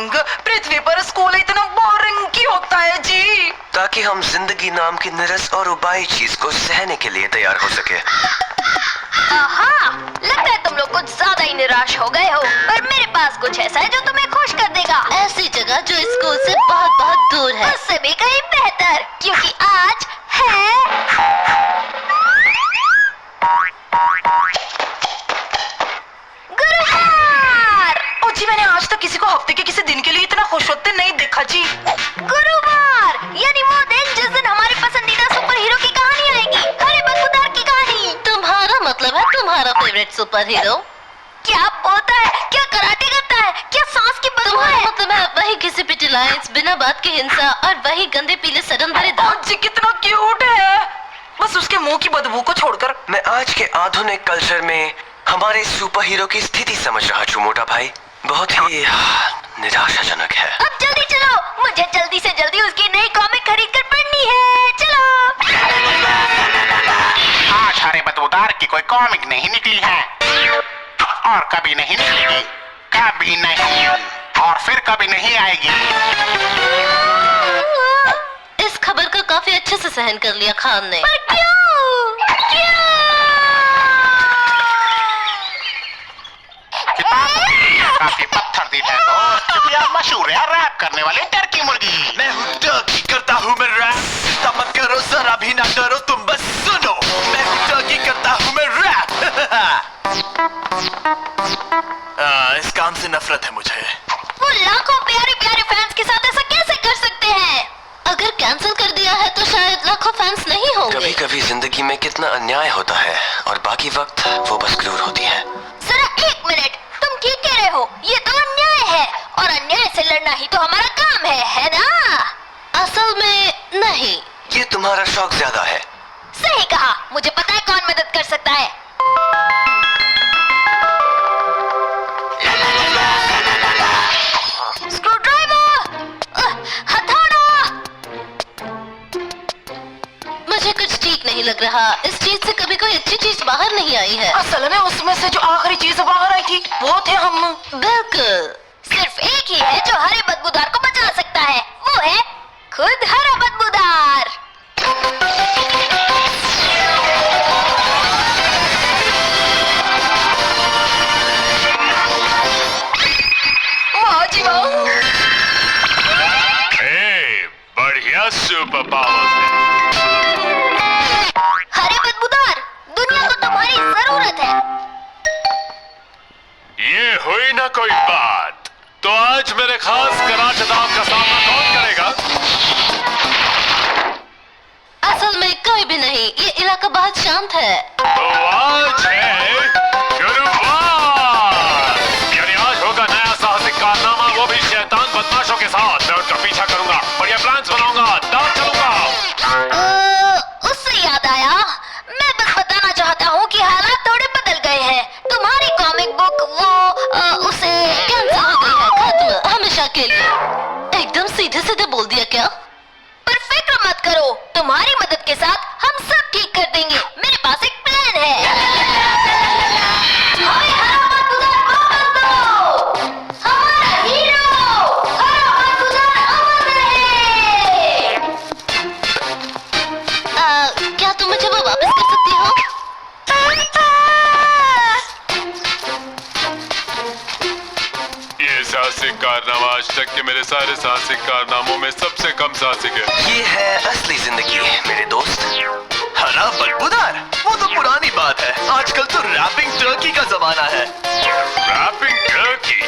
रंग। पृथ्वी पर स्कूल इतना बोरिंग क्यों होता है जी? ताकि हम जिंदगी नाम की निरस और उबाई चीज को सहने के लिए तैयार हो सके। लगता है तुम लोग कुछ ज्यादा ही निराश हो गए हो, पर मेरे पास कुछ ऐसा है जो तुम्हें खुश कर देगा। ऐसी जगह जो स्कूल से बहुत बहुत दूर है। उससे भी कहीं बेहतर, क्योंकि आज है गुरुवार। ओ जी, मैंने आज तक किसी को हफ्ते के किसी दिन के लिए इतना खुश होते नहीं देखा जी। गुरुवार यानी वो दिन जिस दिन हमारी पसंदीदा सुपर हीरो की कहानी आएगी, हरे बदबूदार की कहानी। तुम्हारा मतलब है तुम्हारा फेवरेट सुपर हीरो? क्या बोलता है? क्या कराटे करता है? क्या सांस की बदबू है? मतलब है वही घिसी पिटी लाइंस, बिना बात के हिंसा और वही गंदे पीले सड़न भरे दांत। जी कितना क्यूट है, बस उसके मुंह की बदबू को छोड़कर। मैं आज के आधुनिक कल्चर में हमारे सुपर हीरो की स्थिति समझ रहा हूँ मोटा भाई। बहुत ही निराशाजनक है। अब जल्दी चलो, मुझे जल्दी से जल्दी उसकी नई कॉमिक खरीद कर पढ़नी है। चलो। आज हरे बदबूदार की कोई कॉमिक नहीं निकली है और कभी नहीं निकलेगी, कभी नहीं और फिर कभी नहीं आएगी। इस खबर को काफी अच्छे से सहन कर लिया खान ने। पर क्यों? काफी पत्थर दी है दोस्त, क्योंकि आप मशहूर है रैप करने वाले टर्की मुर्गी। मैं हूँ टर्की, करता हूँ मैं रैप। चिंता मत करो, जरा भी ना डरो, तुम बस सुनो। मैं हूँ टर्की, करता हूँ मैं रैप। इस काम से नफरत है मुझे। वो लाखों प्यारे प्यारे फैंस के साथ ऐसा कैसे कर सकते हैं? अगर कैंसिल कर दिया है तो शायद लाखों फैंस नहीं होंगे। कभी कभी जिंदगी में कितना अन्याय होता है और बाकी वक्त वो बस क्रूर होती है। जरा एक मिनट, तुम ठीक कह रहे हो, ये तो अन्याय है और अन्याय से लड़ना ही तो हमारा काम है ना? असल में नहीं, ये तुम्हारा शौक ज्यादा है। सही कहा, मुझे पता है कौन मदद कर सकता है। स्क्रूड्राइवर, हथौड़ा। मुझे कुछ ठीक नहीं लग रहा। इस चीज से कभी कोई अच्छी चीज बाहर नहीं आई है। असल में उसमें से जो आखिरी चीज बाहर आई थी वो थे हम। बिल्कुल। सिर्फ एक ही है जो हरे बदबूदार को बचा सकता है, वो है खुद हरा बदबूदार। वाह जी वाह। बढ़िया सुपर पावर्स है। हरे बदबूदार, दुनिया को तुम्हारी जरूरत है। ये हुई ना कोई बात, तो आज मेरे खास कराचदाव का सामना कौन करेगा? असल में कोई भी नहीं, ये इलाका बहुत शांत है। तो आज है गुरुवार, यानी आज होगा नया साहसिक कारनामा, वो भी शैतान बदमाशों के साथ। मैं उनका पीछा करूंगा, बढ़िया प्लान्स बनाऊंगा, दांव चलूंगा। उससे याद आया, मैं बस बताना चाहता हूँ कि हालात थोड़े बदल गए हैं। तुम्हारी कॉमिक बुक उसे कैंसिल हो गई है, खत्म, हमेशा के लिए। एकदम सीधे सीधे बोल दिया क्या? पर फिक्र मत करो, तुम्हारी मदद के साथ हम सब ठीक कर देंगे। मेरे पास एक प्लान है। हमें हरा बदबूदार वापस दो। हमारा हीरो हरा बदबूदार अमर रहे। क्या तुम मुझे वो वापस कर सकती हो? ये साहसिक कारनामा आज तक के मेरे सारे साहसिक कारनामों में सबसे कम साहसिक है। ये है असली जिंदगी मेरे दोस्त। हरा बदबूदार, वो तो पुरानी बात है। आजकल तो रैपिंग टर्की का जमाना है। Rapping turkey?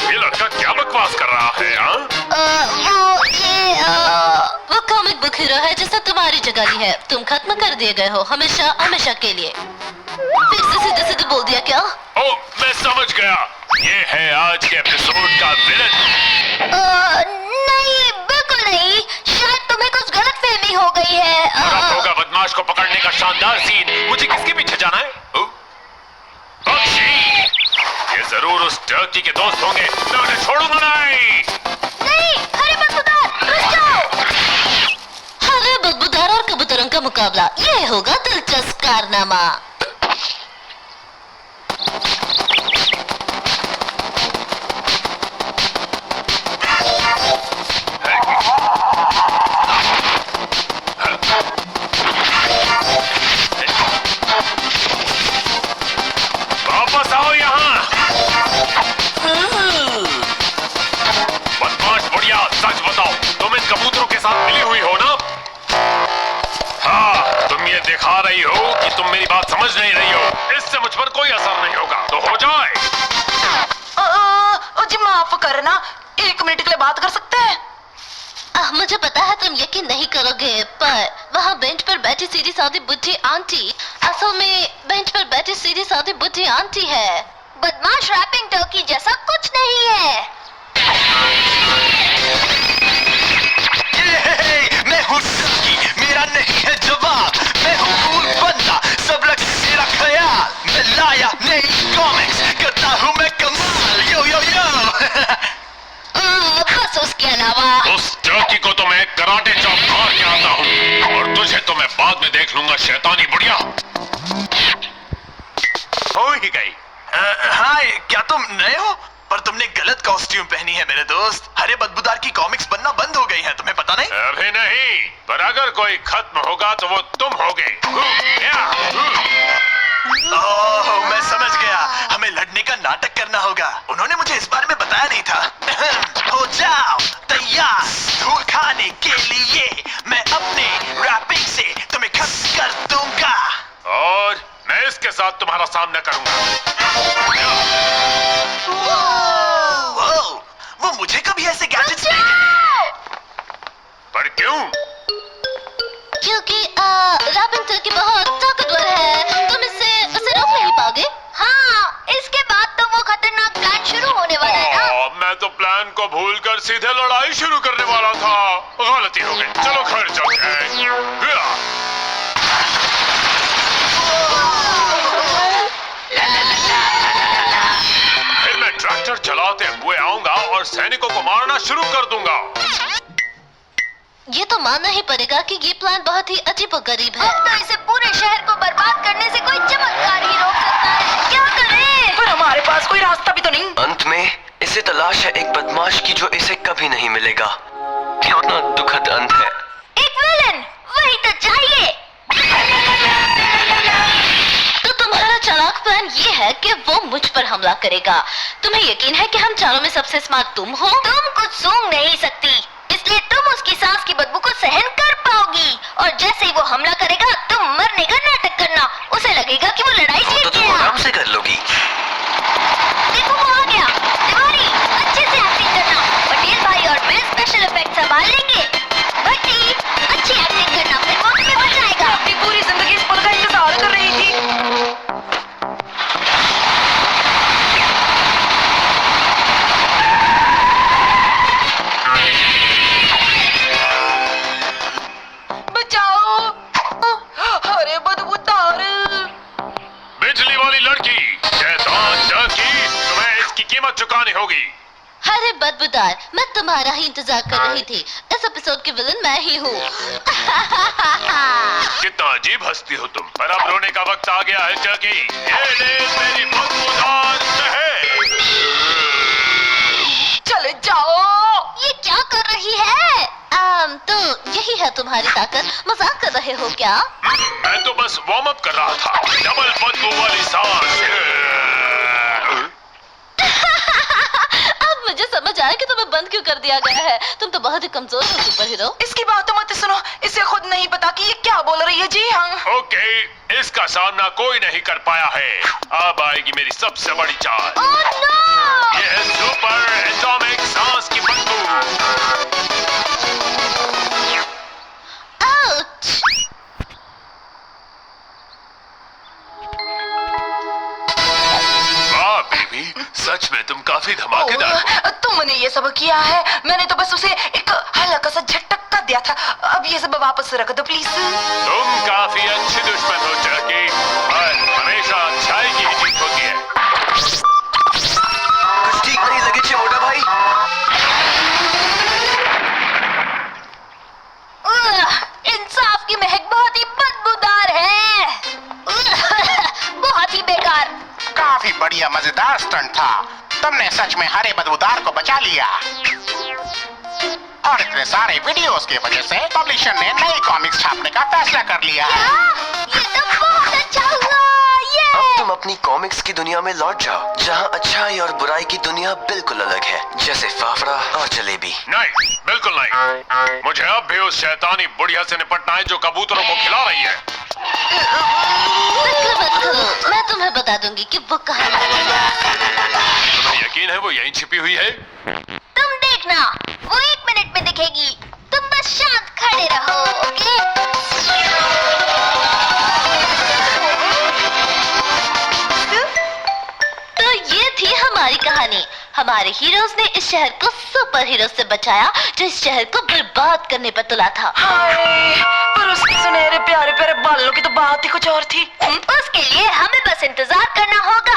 ये लड़का क्या बकवास कर रहा है? वो कॉमिक बुक हीरो है जिसने तुम्हारी जगह ली है। तुम खत्म कर दिए गए हो, हमेशा हमेशा के लिए। फिर से सीधे सीधे बोल दिया क्या? ओ, मैं समझ गया, ये है आज के एपिसोड का विलन। नहीं, बिल्कुल नहीं। शायद तुम्हें कुछ गलतफहमी हो गई है। होगा बदमाश को पकड़ने का शानदार सीन। मुझे किसके पीछे जाना है? बख्शी, ये जरूर उस टर्की के दोस्त होंगे। मैं उन्हें छोड़ूंगा नहीं। नहीं, हरे बदबूदार, रुक जाओ। हरे बदबूदार और कबूतरों का मुकाबला, ये होगा दिलचस्प कारनामा। सच बताओ, तुम इन कबूतरों के साथ मिली हुई हो ना? हाँ, तुम ये दिखा रही हो कि तुम मेरी बात समझ नहीं रही हो। इससे मुझ पर कोई असर नहीं होगा, तो हो जाए। जी माफ करना, 1 मिनट के लिए बात कर सकते हैं? मुझे पता है तुम यकीन नहीं करोगे, पर वहाँ बेंच पर बैठी सीधी सादी बुढ़ी आंटी असल में बेंच पर बैठी सीधी सादी बुढ़ी आंटी है। बदमाश रैपिंग टर्की जैसा कुछ नहीं है। मैं हूँ टर्की, मेरा नहीं है जवाब। मैं हूँ कूल बंदा, सब लग मेरा ख्याल। मैं लाया नई कॉमिक्स, करता हूँ मैं कमाल। यो यो यो बस उसके अलावा उस टर्की को तो मैं कराटे चॉप मार के आता हूँ, और तुझे तो मैं बाद में देख लूंगा, शैतानी बुढ़िया। हो ही गई। हाँ, क्या तुम नए हो? पर तुमने गलत कॉस्ट्यूम पहनी है मेरे दोस्त। हरे बदबूदार की कॉमिक्स बनना बंद हो गई हैं, तुम्हें पता नहीं? अभी नहीं, पर अगर कोई खत्म होगा तो वो तुम होगे। ओह, मैं समझ गया। हमें लड़ने का नाटक करना होगा। उन्होंने मुझे इस बारे में बताया नहीं था। हो जाओ तैयार धूल खाने के लिए। मैं अपने रैपिंग से तुम्हें खत्म कर दूंगा। और मैं इसके साथ तुम्हारा सामना करूंगा। वो मुझे कभी ऐसे गैजेट्स पर क्यों? क्योंकि रैपिंग टर्की बहुत ताकतवर है, तुम उसे रोक नहीं पाओगे। हाँ, इसके बाद तो वो खतरनाक प्लान शुरू होने वाला है ना। मैं तो प्लान को भूलकर सीधे लड़ाई शुरू करने वाला था। गलती हो गई, चलो घर चलते हैं। फिर मैं ट्रैक्टर चलाते हुए आऊंगा और सैनिकों को मारना शुरू कर दूंगा। ये तो मानना ही पड़ेगा कि ये प्लान बहुत ही अजीबोगरीब है। अब तो इसे पूरे शहर को बर्बाद करने से कोई चमत्कार ही रोक सकता है। क्या करें? पर हमारे पास कोई रास्ता भी तो नहीं। अंत में इसे तलाश है एक बदमाश की जो इसे कभी नहीं मिलेगा। कितना दुखद अंत है। एक विलन, वही तो चाहिए। तो तुम्हारा चालाक प्लान ये है कि वो मुझ पर हमला करेगा। तुम्हें यकीन है कि हम चारों में सबसे स्मार्ट तुम हो? तुम कुछ सूंघ नहीं सकती, इसलिए तुम उसकी सांस की बदबू को सहन कर पाओगी। और जैसे ही वो हमला करेगा, तुम मरने का नाटक करना। उसे लगेगा कि वो लड़ाई तो जीत तुम गया। आराम से कर लोगी। देखो वो आ गया। तिवारी, अच्छे से एक्टिंग करना। पटेल भाई और मैं स्पेशल इफेक्ट संभाल लेंगे। भट्टी, अच्छी एक्टिंग करना, फिर वो तुम्हें बचाएगा। अपनी पूरी जिंदगी इस पल का इंतजार कर रही थी। बचाओ, अरे बदबूदार। बिजली वाली लड़की, शैतान टर्की, तुम्हें इसकी कीमत चुकानी होगी। अरे बदबूदार, मैं तुम्हारा ही इंतजार कर रही थी। इस एपिसोड की विलन मैं ही हूँ। कितना अजीब हंसती हो तुम। पर अब रोने का वक्त आ गया है टर्की। ये ले मेरी बदबूदार शहर। चले जाओ। ये क्या कर रही है? तो यही है तुम्हारी ताकत। मजाक कर रहे हो क्या? मैं तो बस वार्म अप कर रहा था। डबल बदबू वाली सांस। अब मुझे समझ आया कि तुम्हें बंद क्यों कर दिया गया है। तुम तो बहुत ही कमजोर हो सुपर हीरो। इसकी बात तो मत सुनो, इसे खुद नहीं पता कि ये क्या बोल रही है। जी हाँ। ओके, इसका सामना कोई नहीं कर पाया है। अब आएगी मेरी सबसे बड़ी चाल। Oh no! ये है सुपर एटॉमिक सांस की बदबू। आउच! वाह बेबी, सच में तुम काफी धमाकेदार हो। तुमने ये सब किया है। मैंने तो बस उसे एक हल्का सा झटका दिया था। अब ये सब वापस रख दो प्लीज। तुम काफी अच्छी दुश्मन हो टर्की, पर हमेशा अच्छाई की जीत होती है। कुछ ठीक नहीं लगे छे मोटा भाई। इंसाफ की महक बहुत ही बदबूदार है। बहुत ही बेकार। काफी बढ़िया मजेदार स्टंट था। तुमने सच में हरे बदबूदार को बचा लिया। और इतने सारे वीडियोस की वजह से पब्लिशर ने नई कॉमिक्स छापने का फैसला कर लिया है। ये तो बहुत अच्छा हुआ। ये तुम अपनी कॉमिक्स की दुनिया में लौट जाओ, जहाँ अच्छाई और बुराई की दुनिया बिल्कुल अलग है, जैसे फाफड़ा और जलेबी। नहीं, बिल्कुल नहीं। मुझे अब भी उस शैतानी बुढ़िया से निपटना है जो कबूतरों को खिला रही है। फिक्र मत करो, मैं तुम्हें बता दूंगी कि वो कहाँ है। तुम्हें यकीन है वो यहीं छिपी हुई है? तुम देखना, वो 1 मिनट में दिखेगी। तुम बस शांत खड़े रहो, ओके? तो ये थी हमारी कहानी। हमारे हीरोज ने इस शहर को सुपर हीरो से बचाया जो इस शहर को बर्बाद करने पर तुला था। हाय, पर उसके सुनहरे प्यारे प्यारे बालों की तो बात ही कुछ और थी। उसके लिए हमें बस इंतजार करना होगा